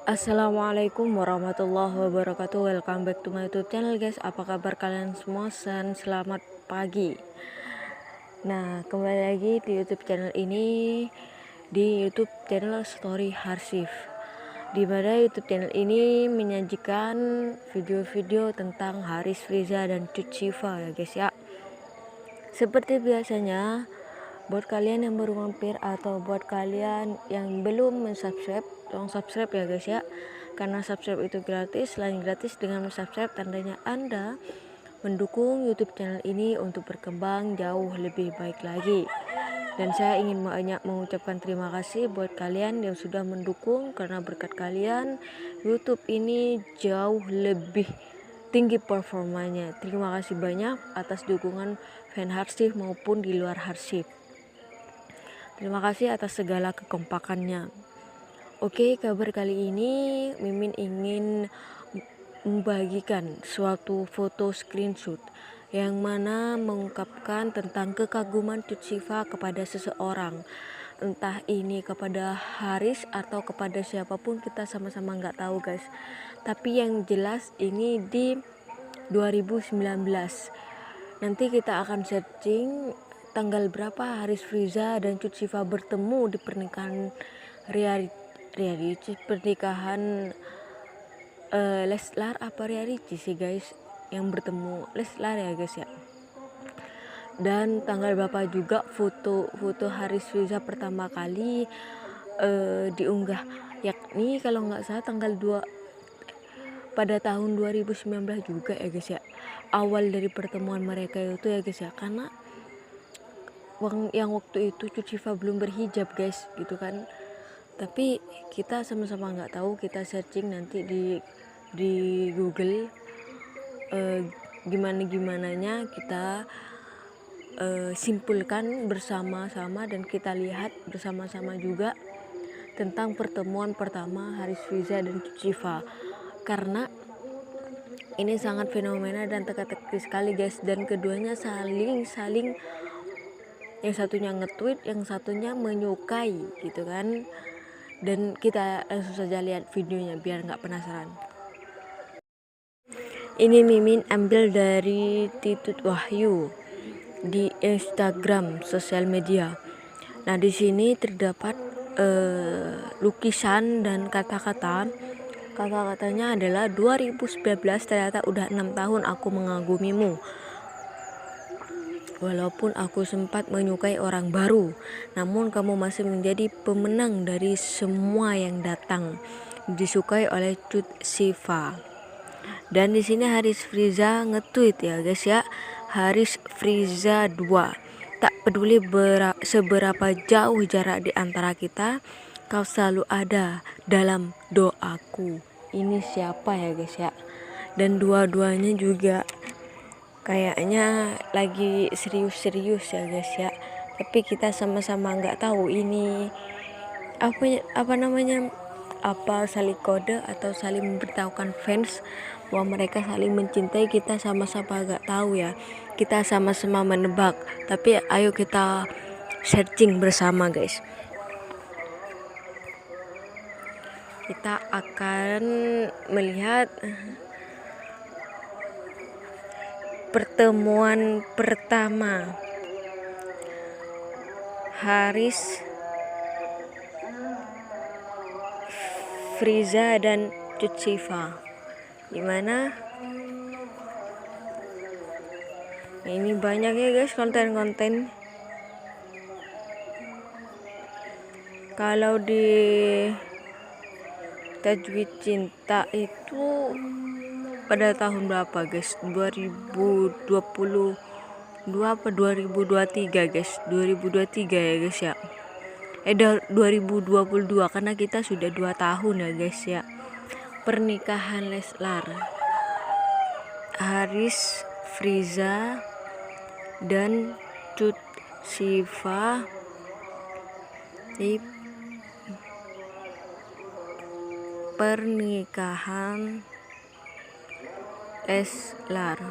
Assalamualaikum warahmatullahi wabarakatuh. Welcome back to my YouTube channel, guys. Apa kabar kalian semua? Selamat pagi. Nah, kembali lagi di YouTube channel ini, di YouTube channel Story Harsif, di mana YouTube channel ini menyajikan video-video tentang Haris Friza dan Cut Syifa ya guys ya. Seperti biasanya, buat kalian yang baru mampir atau buat kalian yang belum mensubscribe, tolong subscribe ya guys ya, karena subscribe itu gratis. Selain gratis, dengan mensubscribe tandanya Anda mendukung YouTube channel ini untuk berkembang jauh lebih baik lagi. Dan saya ingin banyak mengucapkan terima kasih buat kalian yang sudah mendukung, karena berkat kalian YouTube ini jauh lebih tinggi performanya. Terima kasih banyak atas dukungan fan Harsif maupun di luar Harsif. Terima kasih atas segala kekompakannya. Oke, kabar kali ini Mimin ingin membagikan suatu foto screenshot yang mana mengungkapkan tentang kekaguman Cut Syifa kepada seseorang. Entah ini kepada Haris atau kepada siapapun, kita sama-sama nggak tahu guys. Tapi yang jelas ini di 2019. Nanti kita akan searching tanggal berapa Haris Friza dan Cut Syifa bertemu di pernikahan pernikahan Leslar apa Riarici sih guys, yang bertemu Leslar ya guys ya. Dan tanggal berapa juga foto Haris Friza pertama kali diunggah, yakni kalau nggak salah tanggal 2 pada tahun 2019 juga ya guys ya, awal dari pertemuan mereka itu ya guys ya. Karena yang waktu itu Cut Syifa belum berhijab guys gitu kan, tapi kita sama-sama nggak tahu. Kita searching nanti di Google, gimananya kita simpulkan bersama-sama dan kita lihat bersama-sama juga tentang pertemuan pertama Haris Friza dan Cut Syifa, karena ini sangat fenomena dan teka-teki sekali guys. Dan keduanya saling yang satunya nge-tweet, yang satunya menyukai gitu kan. Dan kita langsung saja lihat videonya biar nggak penasaran. Ini Mimin ambil dari Titut Wahyu di Instagram sosial media. Nah, di sini terdapat lukisan dan kata-kata. Kata-katanya adalah 2019 ternyata udah 6 tahun aku mengagumimu. Walaupun aku sempat menyukai orang baru, namun kamu masih menjadi pemenang dari semua yang datang. Disukai oleh Cut Syifa. Dan di sini Haris Friza nge-tweet ya guys ya. Haris Friza 2. Tak peduli seberapa jauh jarak di antara kita, kau selalu ada dalam doaku. Ini siapa ya guys ya? Dan dua-duanya juga kayaknya lagi serius-serius ya guys ya. Tapi kita sama-sama nggak tahu ini apa namanya, apa saling kode atau saling memberitahukan fans bahwa mereka saling mencintai. Kita sama-sama nggak tahu ya. Kita sama-sama menebak. Tapi ayo kita searching bersama guys. Kita akan melihat pertemuan pertama Haris Friza dan Cut Syifa. Gimana? Ini banyak ya guys konten-konten. Kalau di Tajwid Cinta itu pada tahun berapa guys? 2022 apa 2023 guys? 2023 ya guys ya. 2022 karena kita sudah 2 tahun ya guys ya. Pernikahan Leslar, Haris Friza dan Cut Syifa di pernikahan Leslar.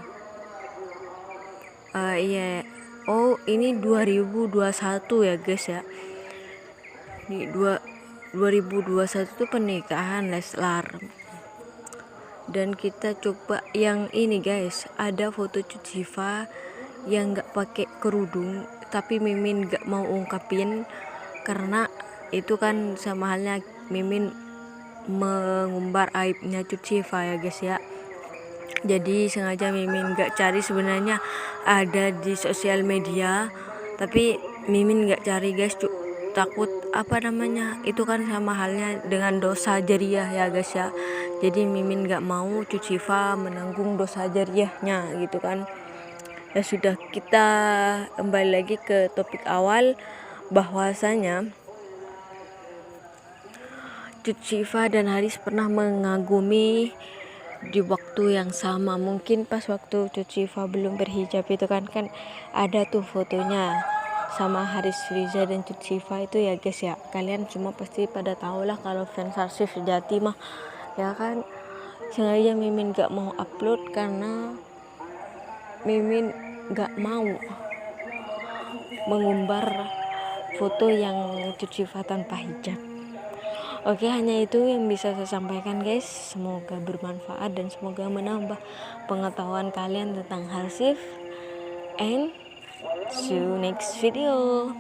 Iya. Oh, ini 2021 ya guys ya. Di 2021 tuh pernikahan Leslar. Dan kita coba yang ini guys, ada foto Cut Syifa yang nggak pakai kerudung, tapi Mimin nggak mau ungkapin karena itu kan sama halnya Mimin mengumbar aibnya Cut Syifa ya guys ya. Jadi sengaja Mimin nggak cari, sebenarnya ada di sosial media tapi Mimin nggak cari guys, takut itu kan sama halnya dengan dosa jariah ya guys ya. Jadi Mimin nggak mau Cut Syifa menanggung dosa jariahnya gitu kan. Ya sudah, kita kembali lagi ke topik awal, bahwasanya Cut Syifa dan Haris pernah mengagumi di waktu yang sama. Mungkin pas waktu Cut Syifa belum berhijab itu kan ada tuh fotonya sama Haris Riza dan Cut Syifa itu ya guys ya. Kalian semua pasti pada tahu lah kalau fans Haris sejati mah ya kan. Sengaja Mimin gak mau upload karena Mimin gak mau mengumbar foto yang Cut Syifa tanpa hijab. Oke, hanya itu yang bisa saya sampaikan guys. Semoga bermanfaat dan semoga menambah pengetahuan kalian tentang Harsif. And see you next video.